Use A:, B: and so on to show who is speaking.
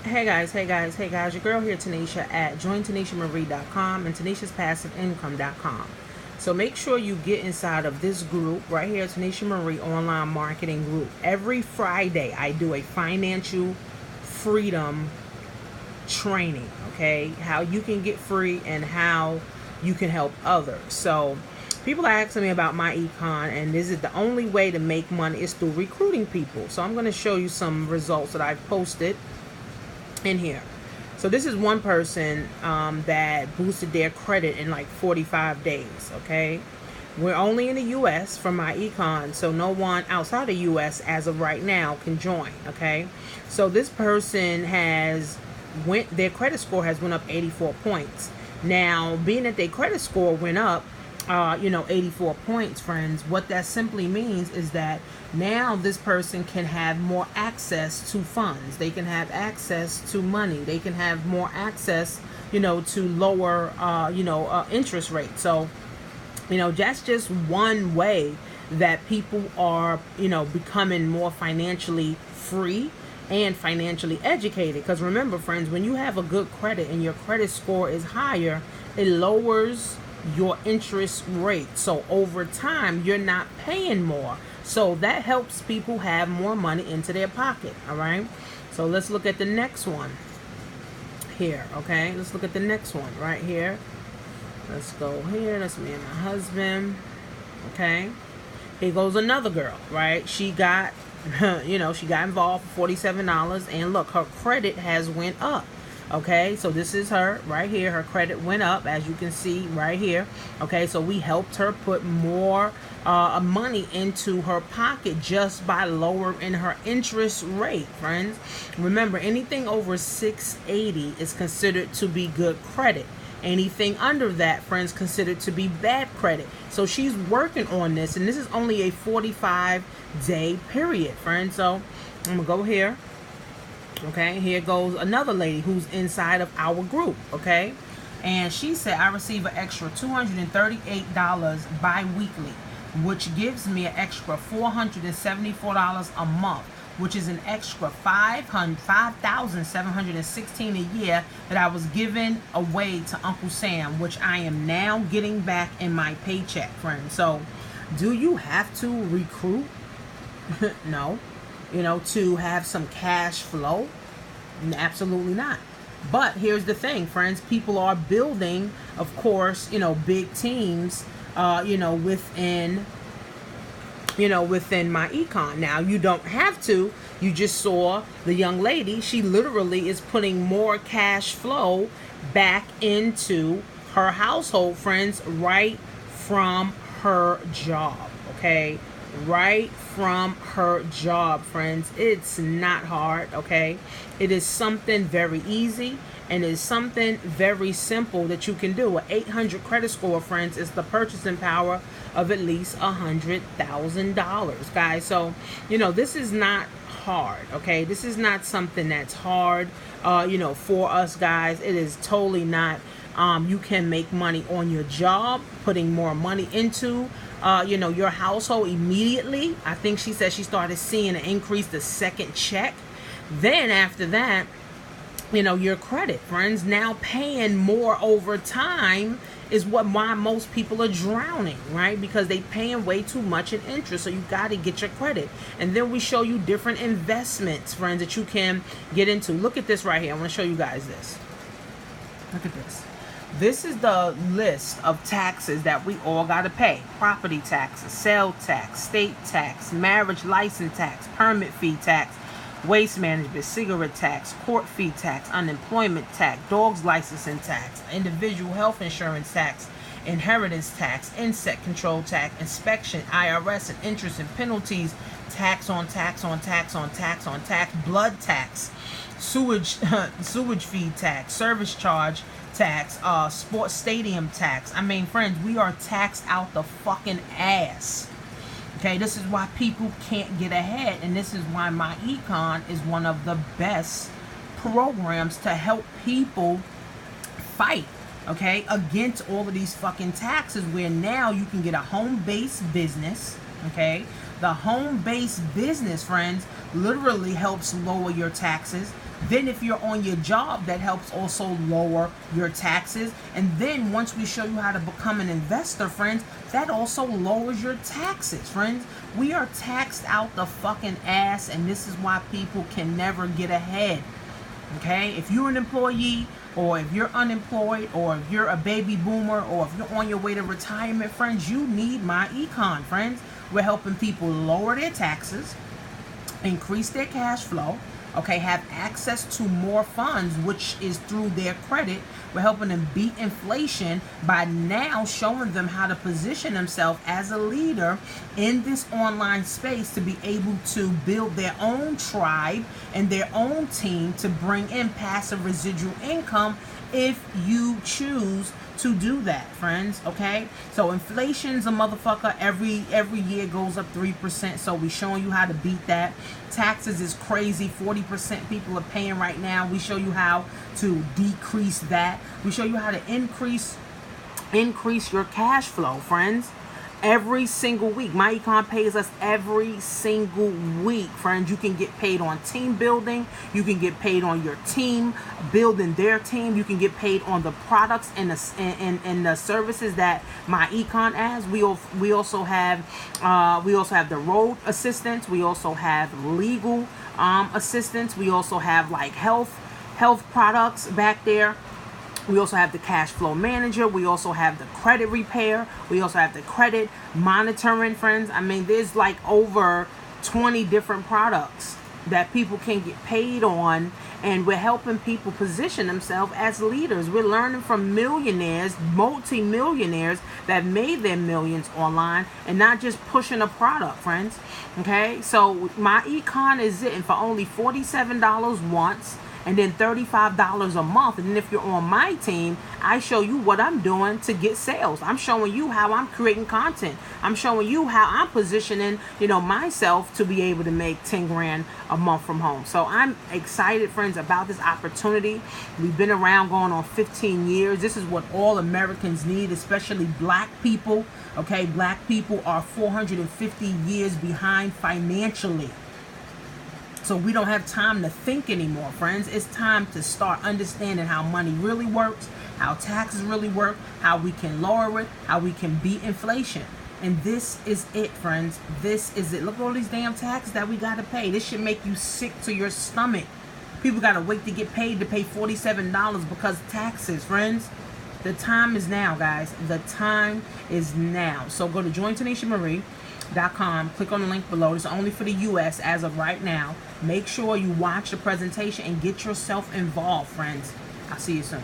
A: Hey guys, your girl here, Tanisha, at jointanishamarie.com and tanishaspassiveincome.com. So make sure you get inside of this group right here, Tanisha Marie Online Marketing Group. Every Friday, I do a financial freedom training, okay? How you can get free and how you can help others. So people are asking me about Myecon, and this is the only way to make money is through recruiting people. So I'm going to show you some results that I've posted in here. So this is one person that boosted their credit in like 45 days, okay? We're only in the U.S. for Myecon, so no one outside the U.S. as of right now can join, okay? So this person their credit score has went up 84 points. Now, being that their credit score went up, 84 points, friends, what that simply means is that now this person can have more access to funds. They can have access to money. They can have more access, to lower, interest rates. So, that's just one way that people are, becoming more financially free and financially educated. Because remember, friends, when you have a good credit and your credit score is higher, it lowers your interest rate. So over time, you're not paying more. So that helps people have more money into their pocket. All right. So let's look at the next one here. Okay. Let's look at the next one right here. Let's go here. That's me and my husband. Okay. Here goes another girl, right? She got, she got involved for $47, and look, her credit has went up. Okay, so this is her right here. Her credit went up, as you can see right here. Okay, so we helped her put more money into her pocket just by lowering her interest rate, friends. Remember, anything over 680 is considered to be good credit. Anything under that, friends, considered to be bad credit. So she's working on this, and this is only a 45-day period, friends. So I'm gonna go here. Okay, here goes another lady who's inside of our group, okay? And she said, I receive an extra $238 bi-weekly, which gives me an extra $474 a month, which is an extra $5,716 a year that I was giving away to Uncle Sam, which I am now getting back in my paycheck, friends. So, do you have to recruit? No. To have some cash flow? Absolutely not. But here's the thing, friends. People are building, of course, big teams, within Myecon. Now, you don't have to. You just saw the young lady. She literally is putting more cash flow back into her household, friends, right from her job, okay? Right from her job, friends. It's not hard, okay? It is something very easy, and it's something very simple that you can do. An 800 credit score, friends, is the purchasing power of at least $100,000, guys. So, this is not hard, okay? This is not something that's hard, for us, guys. It is totally not. You can make money on your job, putting more money into your household immediately. I think she said she started seeing an increase the second check. Then after that, your credit, friends, now paying more over time is why most people are drowning, right? Because they paying way too much in interest. So you got to get your credit. And then we show you different investments, friends, that you can get into. Look at this right here. I want to show you guys this. Look at this. This is the list of taxes that we all got to pay. Property taxes, sale tax, state tax, marriage license tax, permit fee tax, waste management, cigarette tax, court fee tax, unemployment tax, dogs licensing tax, individual health insurance tax, inheritance tax, insect control tax, inspection, IRS and interest and penalties, tax on tax on tax on tax on tax, blood tax, sewage fee tax, service charge tax, sports stadium tax. I mean, friends, we are taxed out the fucking ass. Okay, this is why people can't get ahead, and this is why Myecon is one of the best programs to help people fight, okay, against all of these fucking taxes, where now you can get a home-based business, Okay, the home-based business, friends, literally helps lower your taxes. Then if you're on your job, that helps also lower your taxes. And then once we show you how to become an investor, friends, that also lowers your taxes, friends. We are taxed out the fucking ass, and this is why people can never get ahead. Okay, if you're an employee, or if you're unemployed, or if you're a baby boomer, or if you're on your way to retirement, friends, you need Myecon, friends. We're helping people lower their taxes, increase their cash flow, okay, have access to more funds, which is through their credit. We're helping them beat inflation by now showing them how to position themselves as a leader in this online space to be able to build their own tribe and their own team to bring in passive residual income if you choose to do that, friends. Okay, so inflation's a motherfucker. Every year goes up 3%, so we showing you how to beat that. Taxes is crazy. 40% people are paying right now. We show you how to decrease that. We show you how to increase your cash flow, friends. Every single week. Myecon pays us every single week, friends. You can get paid on team building. You can get paid on your team building their team. You can get paid on the products and the services that Myecon has. We also have the road assistance. We also have legal assistance. We also have like health products back there. We also have the cash flow manager. We also have the credit repair. We also have the credit monitoring, friends. I mean, there's like over 20 different products that people can get paid on, and we're helping people position themselves as leaders. We're learning from millionaires, multi-millionaires that made their millions online, and not just pushing a product, friends. Okay, so Myecon is it, and for only $47 once, and then $35 a month. And then if you're on my team, I show you what I'm doing to get sales. I'm showing you how I'm creating content. I'm showing you how I'm positioning, myself to be able to make 10 grand a month from home. So I'm excited, friends, about this opportunity. We've been around going on 15 years. This is what all Americans need, especially black people. Okay, black people are 450 years behind financially. So we don't have time to think anymore, friends. It's time to start understanding how money really works, how taxes really work, how we can lower it, how we can beat inflation. And this is it, friends. This is it. Look at all these damn taxes that we got to pay. This should make you sick to your stomach. People got to wait to get paid to pay $47 because of taxes, friends. The time is now, guys. The time is now. So go to jointonationmarie.com. Click on the link below. It's only for the U.S. as of right now. Make sure you watch the presentation and get yourself involved, friends. I'll see you soon.